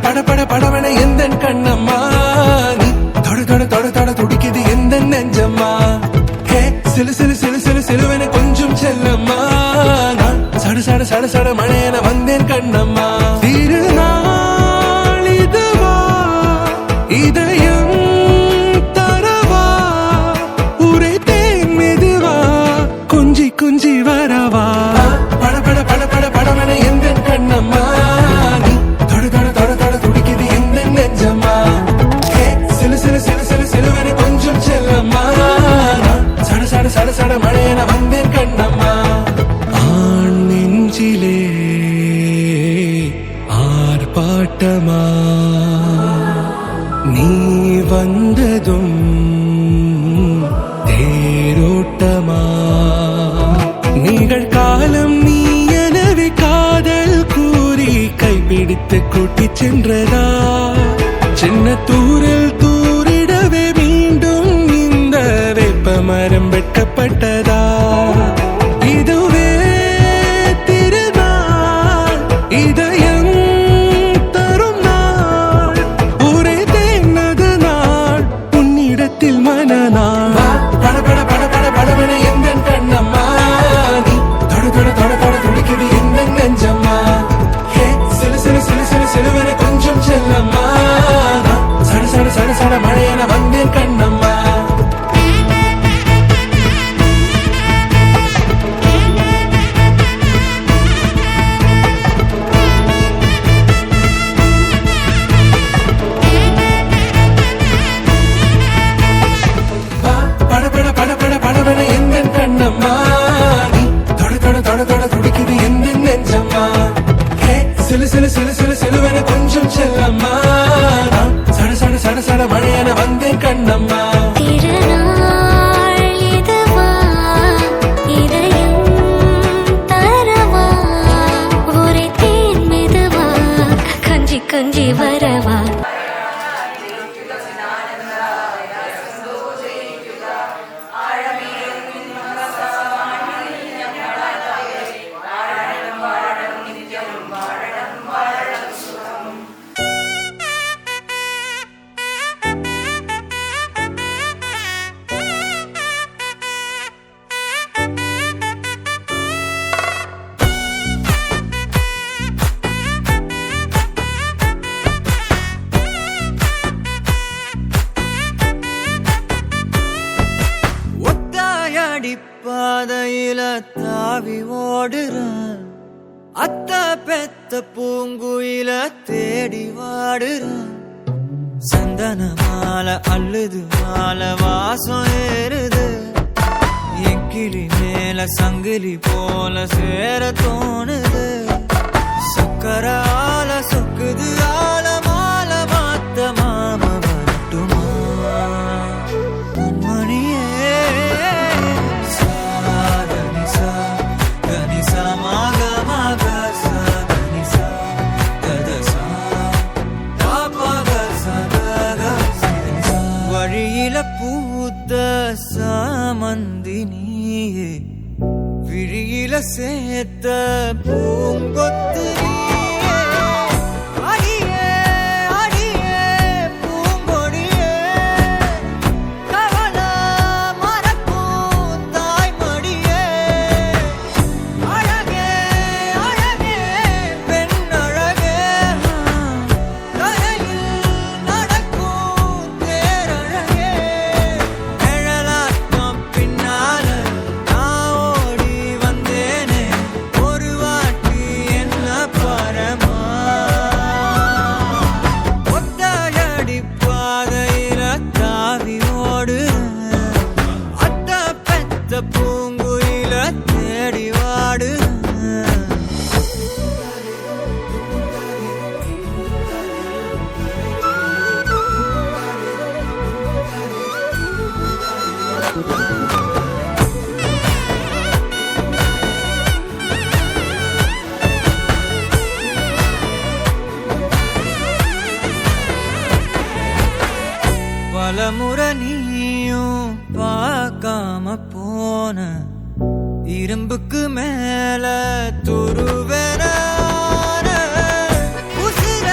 பட பட படவன எந்த கண்ணம்மா நீ தொட தொட தொட தொட துடிக்குது எந்த நெஞ்சம்மா ஹே சிலு சிலு சிலு சிலு சிலுவன கொஞ்சம் செல்லம்மா நான் சட சட சட சட மழையன வந்தேன் கண்ணம்மா திருநாள் இதுவா இதயம் தரவா உரைத்தேன் மெதுவா கொஞ்சி கொஞ்சி வரவா பட பட பட பட படவன எந்த கண்ணம்மா நீ தொட தொட தொட தொட துடிக்குது எந்த நெஞ்சம்மா ஹே சிலு சிலு சிலு சிலு சிலுவன கொஞ்சம் செல்லம்மா நான் சட சட சட சட மழையன வந்தேன் கண்ணம்மா ஆண் நெஞ்சிலே ஆர்ப்பாட்டமா நீ வந்ததும் தேரோட்டமா நிகழ்காலம் நீ எனவே காதல் கூறி கைப்பிடித்து கூட்டிச் சென்றதா சின்ன தூரல் தூரிடவே மீண்டும் இந்த வேப்ப மரம் வெட்டப்பட்டதா இதுவே திருநாள் இதயம் தரும் நாள் ஒரே தேனது நாள் உன்னிடத்தில் மனநாள் பட பட பட பட படவன எந்த கண்ணம்மா நீ தொட தொட தொட தொட துடிக்குது எந்த நெஞ்சம்மா ஹே சிலு சிலு சிலு சிலு சிலுவன கொஞ்சம் செல்லம்மா நான் சட சட சட சட மழையன வந்தேன் கண்ணம்மா பட பட பட பட படவன எந்த கண்ணம்மா நீ தொட தொட தொட தொட துடிக்குது எந்த நெஞ்சம்மா ஹே சிலு சிலு சிலு சிலு சிலுவன கொஞ்சம் செல்லம்மா நான் சட சட சட சட மழையன வந்தேன் கண்ணம்மா திருநாள் இதுவா இதயம் தரவா உரைத்தேன் மெதுவா கொஞ்சி கொஞ்சி வரவா ஒத்தாயடி பாதையில தாவி ஓடுறான் அத்த பெத்த பூங்குயில தேடி வாடுறான் சந்தன மாலை அள்ளுது மாலை வாசம் ஏறுது என் கிளி மேல சங்கிலி போல சேர தோணுது சக்கர ஆல சொக்குது ஆல மால மாத்த மாம வரட்டுமா மணியே சாதனிசா கனிசா மாக மாக சாதனிசா ததசா தாபக சதக சிதனிசா வழியில பூத்த சாமந்தி நீயே விழியில சேர்த்த பூங்கொத்து நீயே அடியே அடியே பூங்கொடியே கவல மறக்கும் தாய்மடியே அழகே அழகே பெண் அழகே கரையில் நடக்கும் தேரழகே நிழலாட்டம் பின்னால நான் ஓடி வந்தேனே ஒரு வாட்டி என்ன பரமா ஒத்தாயடி பாதையில தாவி ஓடுறேன் அத்த பெத்த பூங்குயில தேடி வாடுறேன் பலமுறை நீயும் பார்க்காம போன இரும்புக்கு மேல துருவென உசிர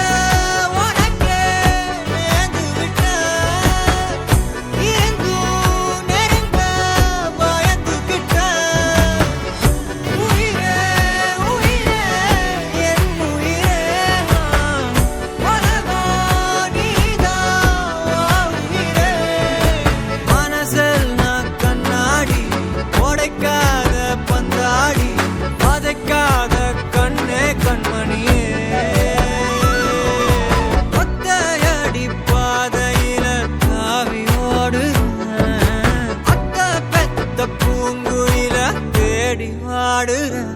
தேடி வாடுறேன்.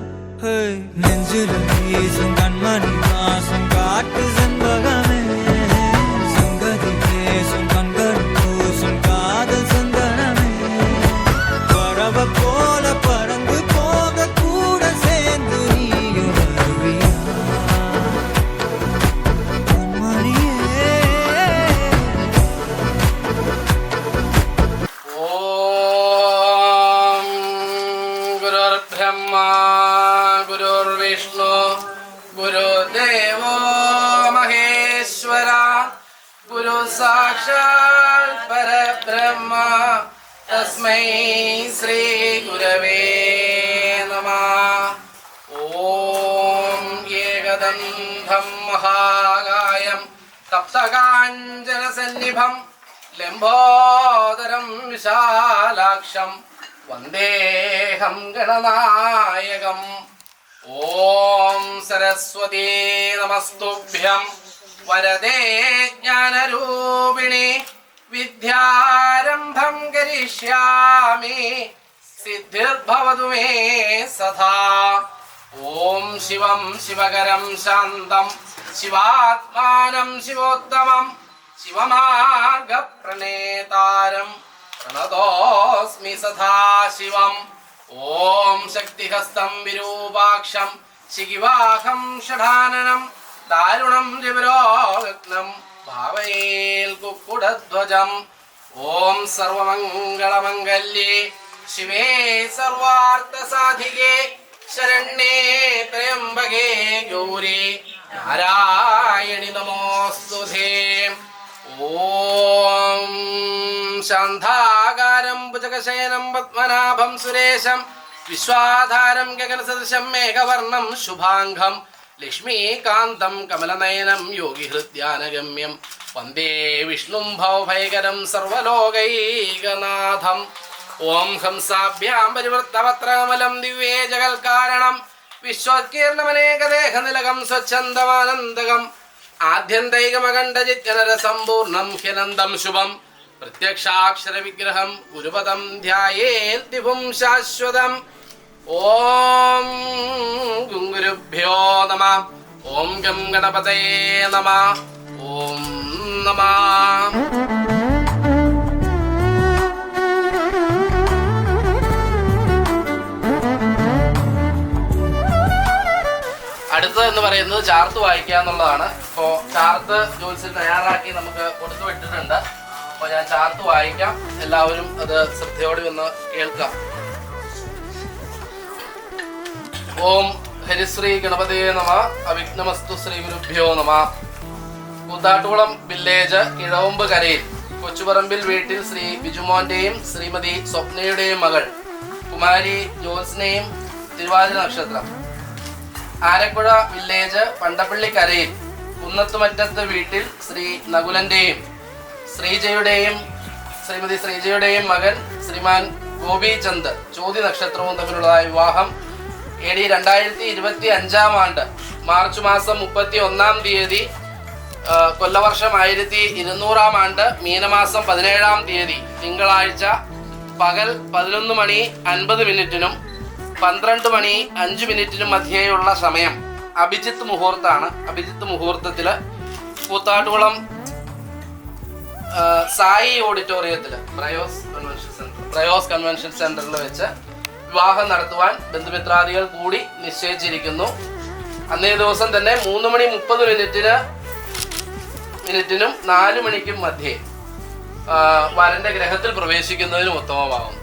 நெஞ்சில வீசும் கண்மணி வாசம் காட்டு செண்பகமே, சங்கதி பேசும் கண்கள் பூசும் காதல் சந்தனமே, பறவ போல பறந்து போக கூட சேர்ந்து நீயும் வருவியா கண்மணியே. ஓம் குருர் பிரம்மா குருர் விஷ்ணு குருதேவோ மகேஸ்வரா குரு சாக்ஷாத் பரபிரம்மா தஸ்மை ஸ்ரீ குரவே நமः. ஓம் ஏகதந்தம் மகாகாயம் தப்தகாஞ்சன சந்நிபம் லம்போதரம் விசாலாக்ஷம் வந்தேஹம் கணநாயகம். ஓம் சரஸ்வதி நமஸ்துഭ്യം വരദേ ജ്ഞാനരൂപിണി വിദ്യാരംഭം കരിഷ്യാമി സിദ്ധിർഭവതു മേ സദാ. ഓം ശിവം ശിവകരം ശാന്തം ശിവാത്മാനം ശിവോത്തമം ശിവമാർഗപ്രണേതാരം പ്രണതോസ്മി സദാശിവം. ഓം ശക്തിഹസ്തം വിരൂപാക്ഷം ശിഖിവാഹം ഷഡാനനം ദാരുണം രിപുരോഗഗ്നം ഭാവയേൽ കുക്കുടധ്വജം. ഓം സർവമംഗളമംഗല്യേ ശിവേ സർവാർത്ഥസാധികേ ശരണ്യേ ത്രയംബകേ ഗൗരി നാരായണി നമോസ്തുതേ. ഓം ശാന്താകാരം ഭുജഗശയനം പത്മനാഭം സുരേശം വിശ്വാധാരം ഗഗനസദൃശം മേഘവർണം ശുഭാംഗം ലക്ഷ്മീകാന്തം കമലനയനം യോഗിഹൃദ്യാനഗമ്യം വന്ദേ വിഷ്ണും ഭവഭയകരം സർവലോകൈകനാഥം. ഓം ഹംസാഭ്യാം പരിവൃത്തപത്രകമലം ദിവ്യേ ജഗൽകാരണം വിശ്വോത്കീർണമനേകദേഹനിലകം സ്വച്ഛന്തമാനന്ദകം ആദ്യന്തൈകമഖണ്ഡജിജ്ഞനരസമ്പൂർണം ഹ്യനന്തം ശുഭം പ്രത്യക്ഷാക്ഷര വിഗ്രഹം ഗുരുപദം ധ്യായേത് വിഭും ശാശ്വതം. ഓം ഗുരുഭ്യോ നമഃ. ഓം ഗം ഗണപതയേ നമഃ. ഓം നമഃ. അടുത്തത് എന്ന് പറയുന്നത് ചാർത്ത് വായിക്കുക എന്നുള്ളതാണ്. അപ്പോൾ ചാർത്ത് ജോത്സ്യൻ തയ്യാറാക്കി നമുക്ക് കൊടുത്തു വിട്ടിട്ടുണ്ട്. അപ്പോൾ ഞാൻ ചാർത്ത് വായിക്കാം, എല്ലാവരും അത് ശ്രദ്ധയോടെ ഒന്ന് കേൾക്കാം. ഓം ഹരിശ്രീ ഗണപതേ നമ. അവിഘ്നമസ്തു ശ്രീ ഗുരുഭ്യോ നമ. കൂത്താട്ടുകുളം വില്ലേജ് ഇഴവുമ്പ് കരയിൽ കൊച്ചുപറമ്പിൽ വീട്ടിൽ ശ്രീ ബിജുമോന്റെയും ശ്രീമതി സ്വപ്നയുടെയും മകൾ കുമാരി ജോത്സ്നയും തിരുവാതിര നക്ഷത്രം. ആരക്കുഴ വില്ലേജ് പണ്ടപ്പള്ളിക്കരയിൽ കുന്നത്തുമറ്റത്ത് വീട്ടിൽ ശ്രീ നകുലന്റെയും ശ്രീമതി ശ്രീജയുടെയും മകൻ ശ്രീമാൻ ഗോപിചന്ദ് ചോതി നക്ഷത്രവും തമ്മിലുള്ളതായ വിവാഹം AD 2025 മാർച്ച് മാസം 31 തീയതി, കൊല്ലവർഷം 1200 മീനമാസം 17 തിങ്കളാഴ്ച പകൽ 11:50 12:05 മധ്യേയുള്ള സമയം അഭിജിത്ത് മുഹൂർത്താണ്. അഭിജിത്ത് മുഹൂർത്തത്തില് കൂത്താട്ടുകുളം സായി ഓഡിറ്റോറിയത്തിൽ പ്രയോസ് കൺവെൻഷൻ സെന്ററിൽ വെച്ച് വിവാഹം നടത്തുവാൻ ബന്ധുമിത്രാദികൾ കൂടി നിശ്ചയിച്ചിരിക്കുന്നു. അന്നേ ദിവസം തന്നെ 3:30 4 മണിക്കും മധ്യേ വരന്റെ ഗ്രഹത്തിൽ പ്രവേശിക്കുന്നതിനും ഉത്തമമാകും.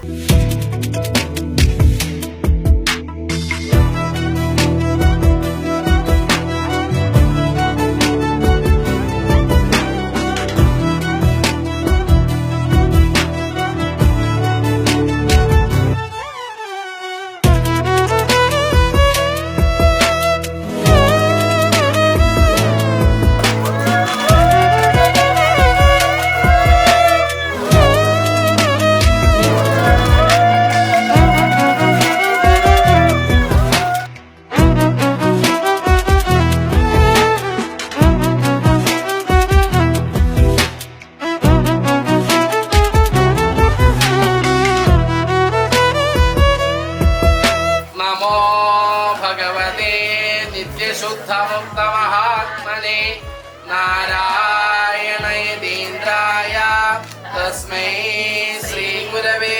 तस्मै श्री गुरवे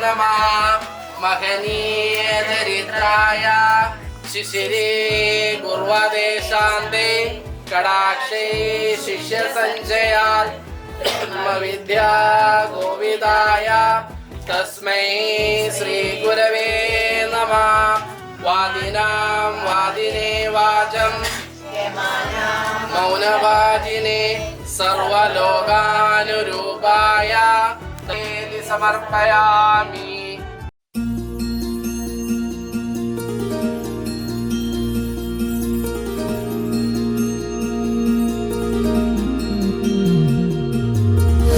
नमः महनीय दरिद्राय शिशिरे गुर्वदे शान्ते कडाक्षे शिष्य संजयात् विद्या गोविदाय तस्मै श्री गुरवे नमः वादिनां वादिने वाचं मौनवादिने सर्वलोकानुरूपाय तेति समर्पयामि।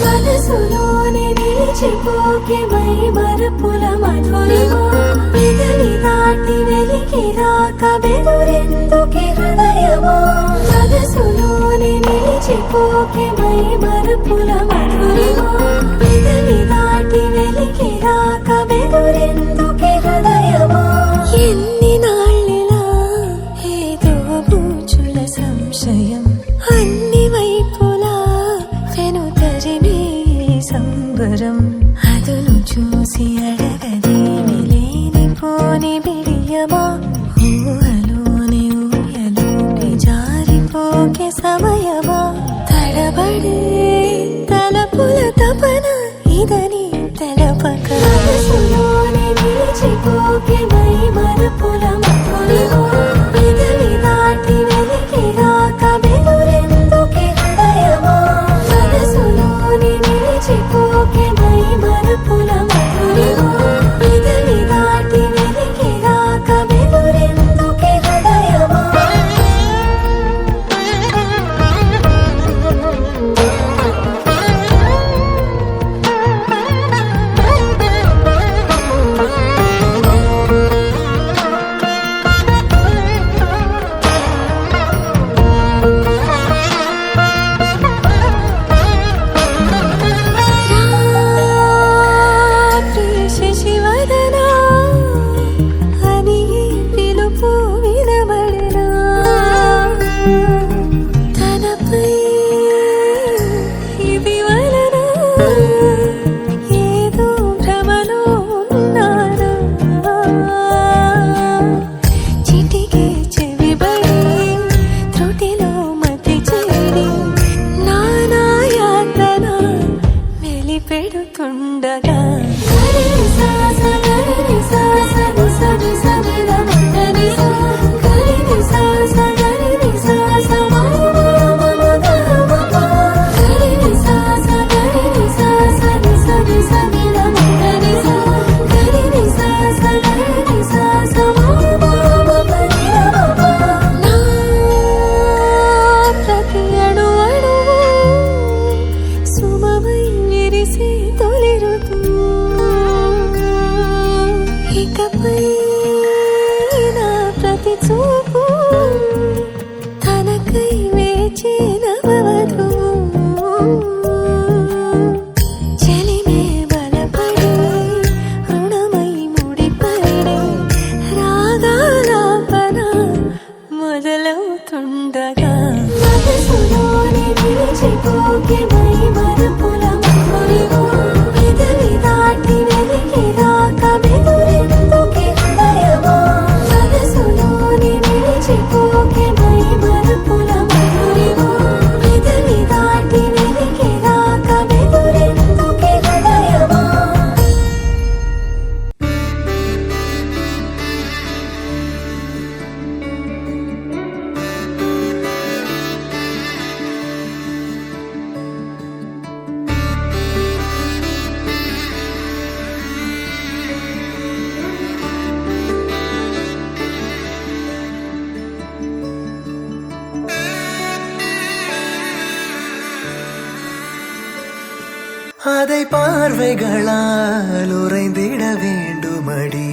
మనసులోనే నిలిచిపోకే మై మరపుల మధురిమా పెదవి దాటి వెలికి రాక బెదురెందుకే హృదయమా మనసులోనే నిలిచిపోకే మై మరపుల మధురిమా పెదవి దాటి వెలికి రాక బెదురెందుకే హృదయమా ఎన్ని నాళ్ళిలా ఏదో బూచుల సంశయం అన్ని వైపులా వెనుతరిమే సంబరం అదును చూసి అడగదేమి లేనిపోని బిడియమా ఊహలోని ఊయలోకి జారిపోకే సమయమా తడబడే తలపుల తపన ఇదని తెలపక మనసులోనే నిలిచిపోకే మై మరపుల మధురిమా పెదవి దాటి వెలికి రాక బెదురెందుకే హృదయమా మనసులోనే నిలిచిపోకే మై మరపుల మధురిమా పెదవి దాటి వెలికి రాక బెదురెందుకే హృదయమా శశివదనా అని పిలుపు వినబడనా తనపై ఇది వలన ఏదో భ్రమలో ఉన్నానా చిటికే చెవిబడి త్రుటిలో మతి చేరి నానా యాతన వెలిపెడుతుండగా ప్రతి అణు అణువు సుమమై విరిసే తొలి ఋతువు ఇకపై నా ప్రతి చూపు తనకై వేచి నవవధువు చెలిమే బలపడి రుణమై ముడిపడి రాగాలాపన మొదలవుతుండగా మనసులోనే నిలిచిపోకే మై మరపుల మధురిమా పెదవి దాటి వెలికి రాక బెదురెందుకే హృదయమా మనసులోనే నిలిచిపోకే మై మరపుల మధురిమా పెదవి దాటి వెలికి రాక బెదురెందుకే హృదయమా அதை பார்வைகளால் உறைந்திட வேண்டுமடி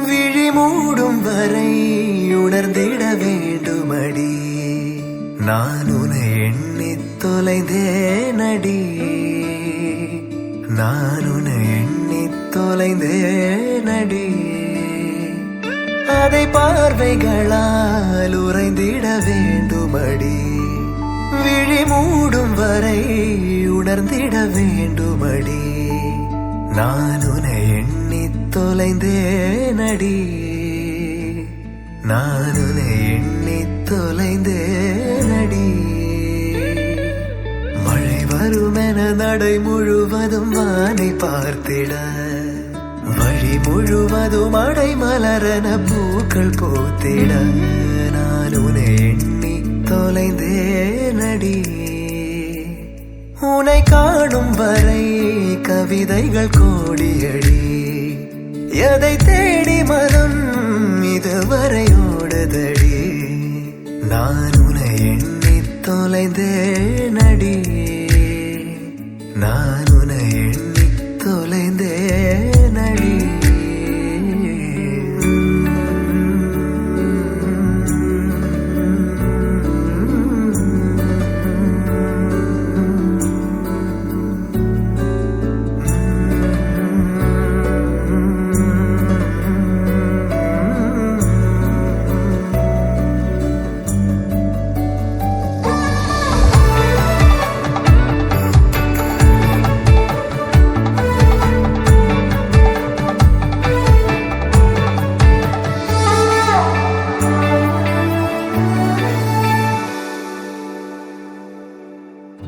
விழி மூடும் வரை உணர்ந்திட வேண்டுமடி நான் உன்னை எண்ணித் தொலைந்தேனடி நான் உன்னை எண்ணித் தொலைந்தேனடி அதை பார்வைகளால் உறைந்திட வேண்டுமடி விழி மூடும் வரை உணர்ந்திட வேண்டுமடி நான் உன்னை எண்ணி தொலைந்தேனடி நான் உன்னை எண்ணி தொலைந்தேனடி மழை வருமென நடை முழுவதும் வானை பார்த்திட வழி முழுவதும் அடை மலரன பூக்கள் பூத்திட நான் உன்னை எண்ணி தொலைந்தேனடி உன்னை காணும் வரை கவிதைகள் கோடியடி எதை தேடி மனம் இதுவரை ஓடுதடி நான் உன்னை எண்ணி தொலைந்தேனடி நான் உன்னை எண்ணி தொலைந்தேனடி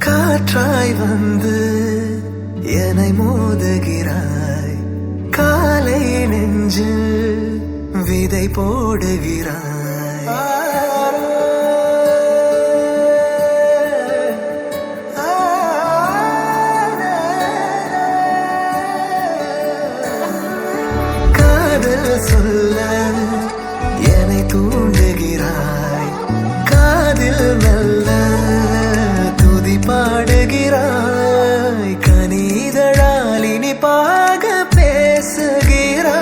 காற்றாய் வந்து என்னை மோதுகிறாய் காலை நெஞ்சு விதை போடுகிறாய் காதல் சொல்ல என்னை தூண்டுகிறாய் காதில் மெல்ல பாடுகிறாய் கனிதழால் இனிப்பாக பேசுகிறாய்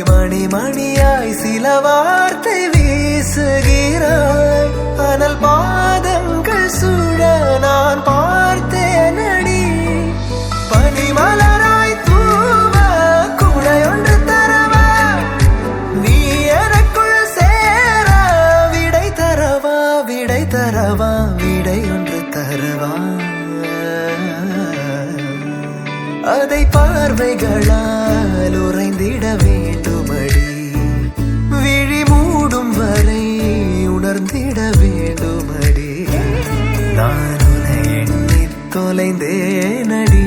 மணி மணியாய் சில வார்த்தை வீசுகிறாய் அனல் பாதங்கள் சுழ நான் பார்த்தேனடி பனிமலராய் தூவ குடையொன்று தரவா நீ எனக்குள் சேர விடை தரவா விடை தரவா விடை ஒன்று தரவா அதை பார்வைகளால் உறைந்திட வேண்டுமடி விழி மூடும் வரை உணர்ந்திட வேண்டுமடி நான் உன்னை எண்ணி தொலைந்தேனடி